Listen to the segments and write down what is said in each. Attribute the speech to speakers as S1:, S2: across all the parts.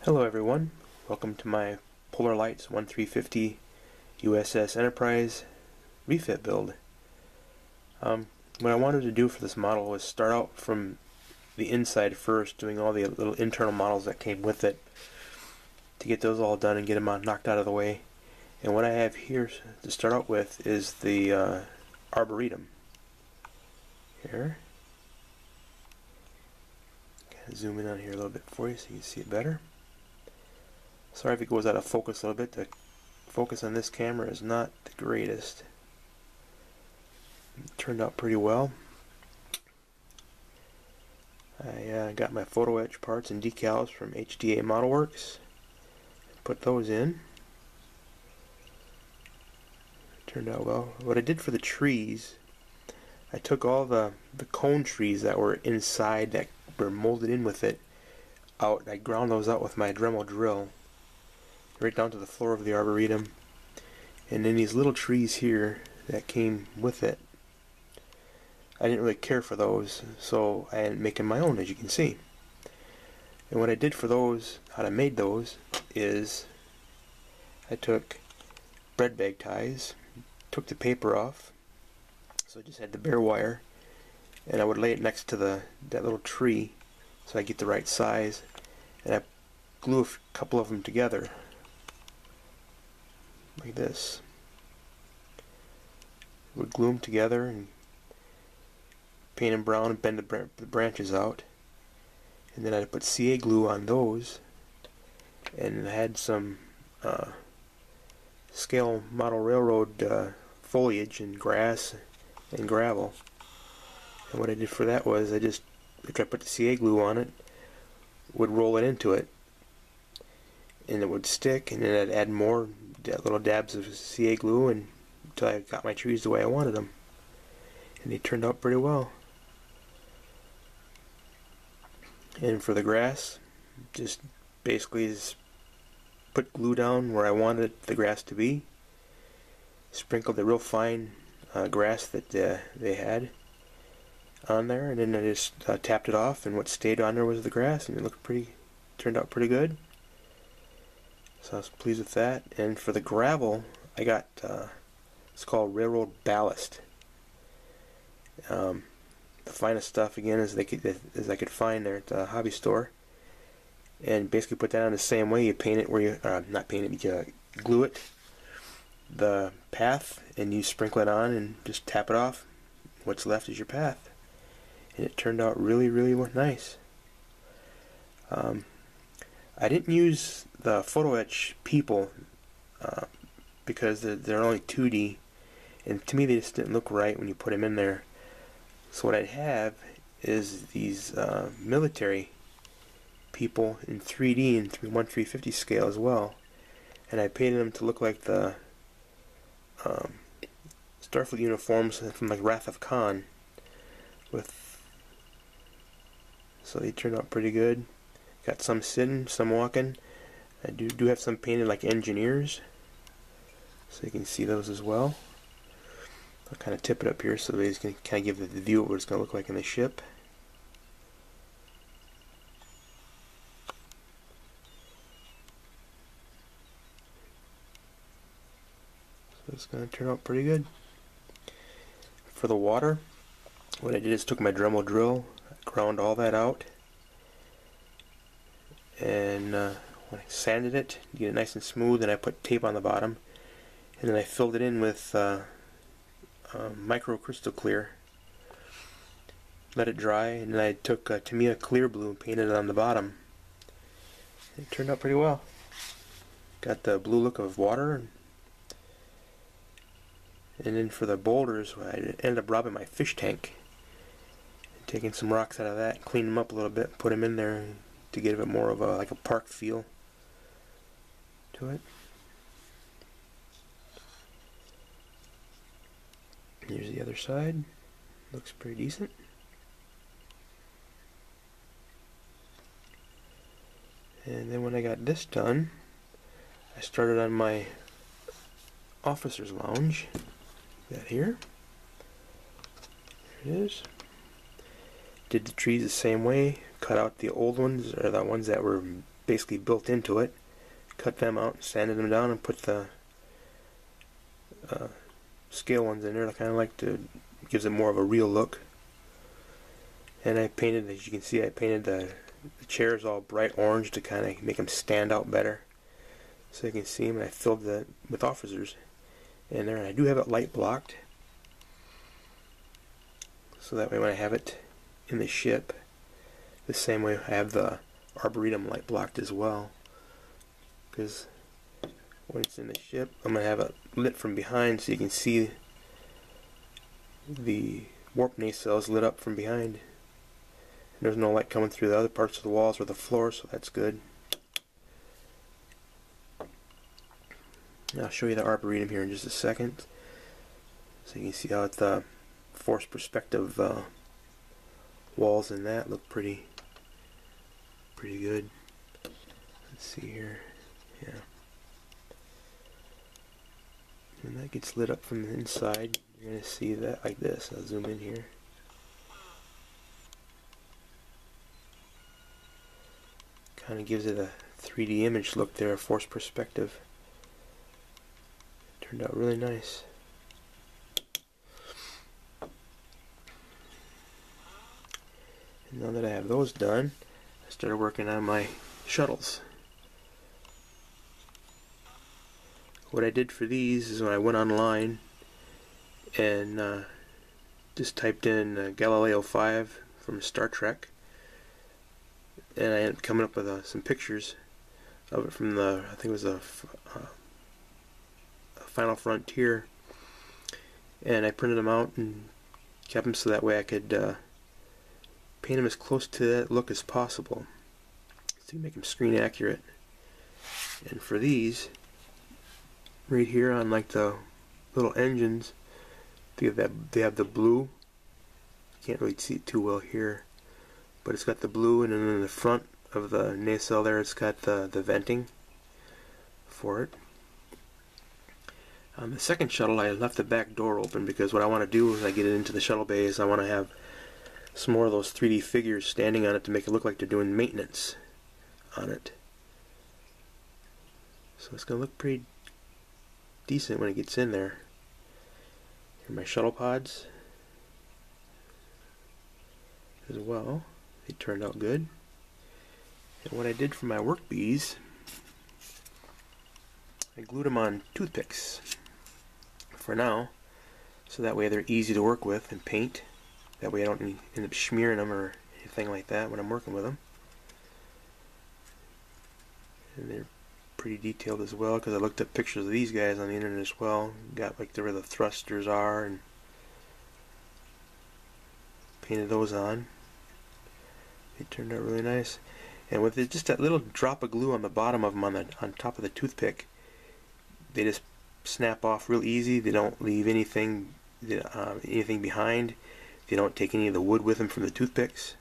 S1: Hello everyone, welcome to my Polar Lights 1350 USS Enterprise refit build. What I wanted to do for this model was start out from the inside first, doing all the little internal models that came with it to get those all done and get them knocked out of the way. And what I have here to start out with is the Arboretum. Here. Zoom in on here a little bit for you so you can see it better. Sorry if it goes out of focus a little bit. The focus on this camera is not the greatest. It turned out pretty well. I got my photo etch parts and decals from HDA Model Works. Put those in. Turned out well. What I did for the trees, I took all the cone trees that were inside that were molded in with it out. I ground those out with my Dremel drill right down to the floor of the Arboretum, and then these little trees here that came with it, I didn't really care for those, so I ended up making my own, as you can see. And what I did for those, how I made those, is I took bread bag ties, took the paper off, so I just had the bare wire, and I would lay it next to that little tree so I get the right size, and I glue a couple of them together like this. Would glue them together and paint them brown and bend the branches out, and then I'd put CA glue on those, and I had some scale model railroad foliage and grass and gravel. And what I did for that was after I put the CA glue on it, would roll it into it, and it would stick, and then I'd add more little dabs of CA glue until I got my trees the way I wanted them, and they turned out pretty well. And for the grass, just basically put glue down where I wanted the grass to be, sprinkled the real fine grass that they had on there, and then I just tapped it off, and what stayed on there was the grass, and it turned out pretty good. So I was pleased with that. And for the gravel, I got it's called railroad ballast. The finest stuff again as I could find there at the hobby store, and basically put that on the same way. You paint it where you not paint it, but you glue it the path, and you sprinkle it on and just tap it off. What's left is your path, and it turned out really nice. I didn't use the photo etch people because they're only 2D, and to me they just didn't look right when you put them in there. So what I'd have is these military people in 3D and 1/350 scale as well, and I painted them to look like the Starfleet uniforms from like Wrath of Khan. So they turned out pretty good. Got some sitting, some walking. I do have some painted like engineers, so you can see those as well. I'll kind of tip it up here so that you can kind of give the view of what it's going to look like in the ship. So it's going to turn out pretty good. For the water, what I did is took my Dremel drill, ground all that out, and when I sanded it to get it nice and smooth, and I put tape on the bottom, and then I filled it in with micro crystal clear, let it dry, and then I took Tamiya clear blue and painted it on the bottom. It turned out pretty well. Got the blue look of water, and then for the boulders, I ended up robbing my fish tank, taking some rocks out of that, clean them up a little bit, put them in there to get a bit more of a park feel to it. Here's the other side. Looks pretty decent. And then when I got this done, I started on my officer's lounge. That here. There it is. Did the trees the same way. Cut out the old ones, or the ones that were basically built into it. Cut them out, sanded them down, and put the scale ones in there. I kind of like to, gives it more of a real look. And I painted, as you can see, I painted the chairs all bright orange to kind of make them stand out better, so you can see them. And I filled that with officers in there, and I do have it light blocked, so that way when I have it in the ship, the same way I have the Arboretum light blocked as well, because when it's in the ship, I'm going to have it lit from behind so you can see the warp nacelles lit up from behind. And there's no light coming through the other parts of the walls or the floor, so that's good. I'll show you the Arboretum here in just a second, so you can see how it's the forced perspective walls in that look pretty good. Let's see here, yeah. And that gets lit up from the inside. You're going to see that like this. I'll zoom in here. Kind of gives it a 3D image look there, a forced perspective. Turned out really nice. And now that I have those done, I started working on my shuttles. What I did for these is when I went online and just typed in Galileo 5 from Star Trek, and I ended up coming up with some pictures of it from the, I think it was a Final Frontier, and I printed them out and kept them so that way I could paint them as close to that look as possible to make them screen accurate. And for these, right here on like the little engines, they have the blue. Can't really see it too well here, but it's got the blue, and then in the front of the nacelle there, it's got the venting for it. On the second shuttle, I left the back door open because what I want to do as I get it into the shuttle bay is I want to have some more of those 3D figures standing on it to make it look like they're doing maintenance on it. So it's going to look pretty decent when it gets in there. Here are my shuttle pods as well. They turned out good. And what I did for my work bees, I glued them on toothpicks for now, so that way they're easy to work with and paint. That way I don't end up smearing them or anything like that when I'm working with them. And they're pretty detailed as well, because I looked up pictures of these guys on the internet as well. Got like where the thrusters are and painted those on. They turned out really nice. And with just that little drop of glue on the bottom of them on top of the toothpick, they just snap off real easy. They don't leave anything behind. They don't take any of the wood with them from the toothpicks.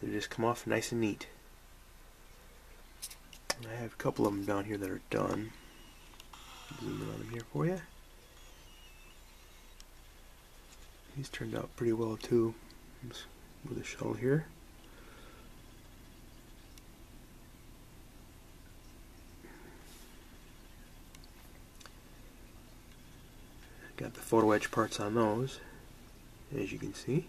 S1: They just come off nice and neat. And I have a couple of them down here that are done. Zoom in on them here for you. These turned out pretty well too. With the shuttle here. Got the photo etch parts on those, as you can see.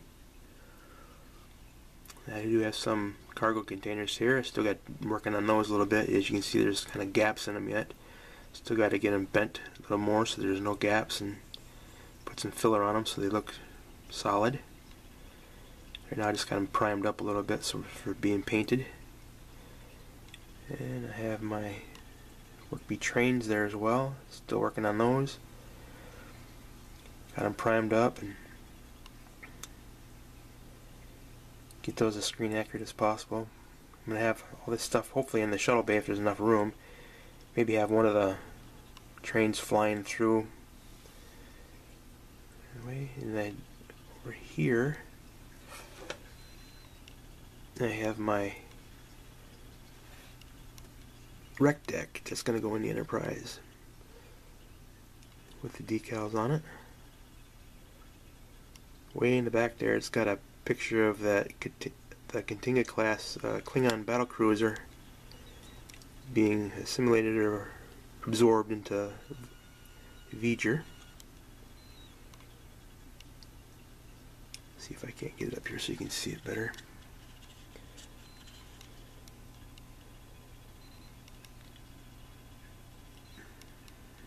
S1: I do have some cargo containers here. I still got working on those a little bit. As you can see, there's kind of gaps in them yet. Still got to get them bent a little more so there's no gaps, and put some filler on them so they look solid. Right now I just got them primed up a little bit so for being painted. And I have my work bee trains there as well. Still working on those. Got them primed up and get those as screen accurate as possible. I'm going to have all this stuff hopefully in the shuttle bay if there's enough room. Maybe have one of the trains flying through. Anyway, and then over here I have my rec deck that's going to go in the Enterprise with the decals on it. Way in the back there, it's got a picture of the Katinga class Klingon battlecruiser being assimilated or absorbed into V'ger. See if I can't get it up here so you can see it better.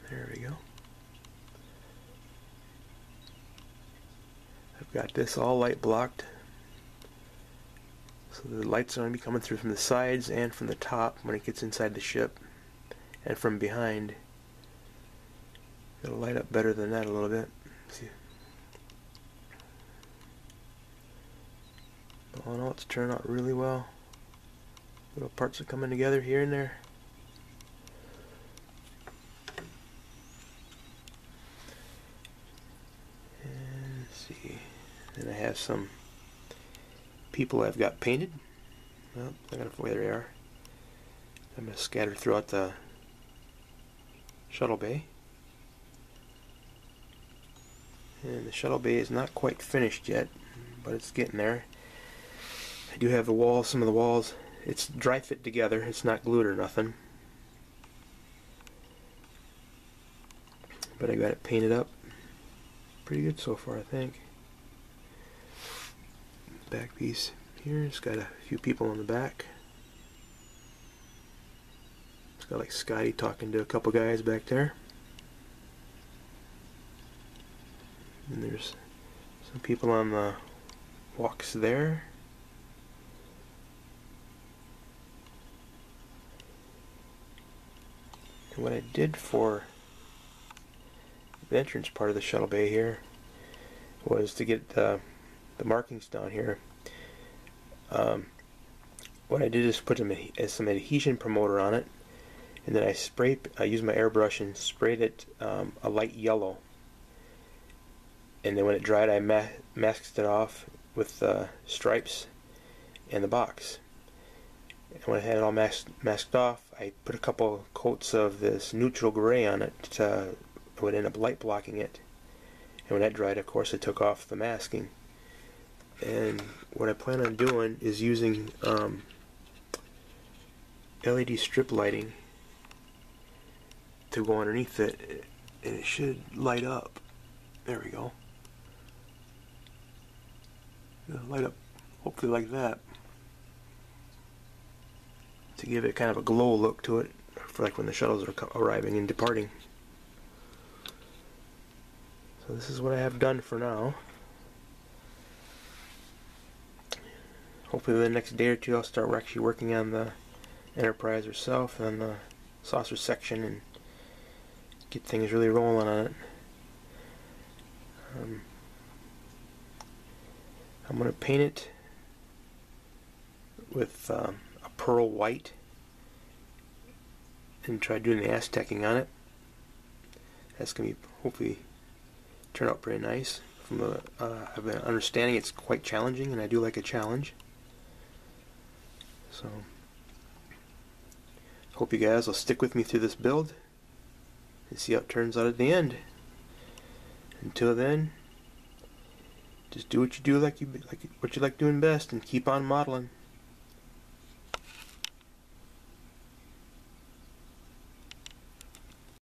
S1: There we go. I've got this all light blocked, so the lights are going to be coming through from the sides and from the top when it gets inside the ship, and from behind. It'll light up better than that a little bit. See. Oh no, it's turning out really well. Little parts are coming together here and there. And let's see. Then I have some people I've got painted. Well, I got where they are. I'm going to scatter throughout the shuttle bay. And the shuttle bay is not quite finished yet, but it's getting there. I do have the walls, some of the walls, it's dry fit together, it's not glued or nothing. But I got it painted up pretty good so far, I think. Back piece here, it's got a few people on the back. It's got like Scotty talking to a couple guys back there. And there's some people on the walks there. And what I did for the entrance part of the shuttle bay here was to get the markings down here. What I did is put some adhesion promoter on it, and then I used my airbrush and sprayed it a light yellow. And then when it dried, I masked it off with stripes and the box. And when I had it all masked off, I put a couple coats of this neutral gray on it to would end up light blocking it. And when that dried, of course, I took off the masking. And what I plan on doing is using LED strip lighting to go underneath it, and it should light up. There we go. It'll light up hopefully like that, to give it kind of a glow look to it for like when the shuttles are arriving and departing. So this is what I have done for now. Hopefully the next day or two I'll start actually working on the Enterprise herself and the saucer section and get things really rolling on it. I'm going to paint it with a pearl white and try doing the Aztecing on it. That's going to be hopefully turn out pretty nice. From I've been understanding it's quite challenging, and I do like a challenge. So hope you guys will stick with me through this build and see how it turns out at the end. Until then, just do what you do what you like doing best, and keep on modeling.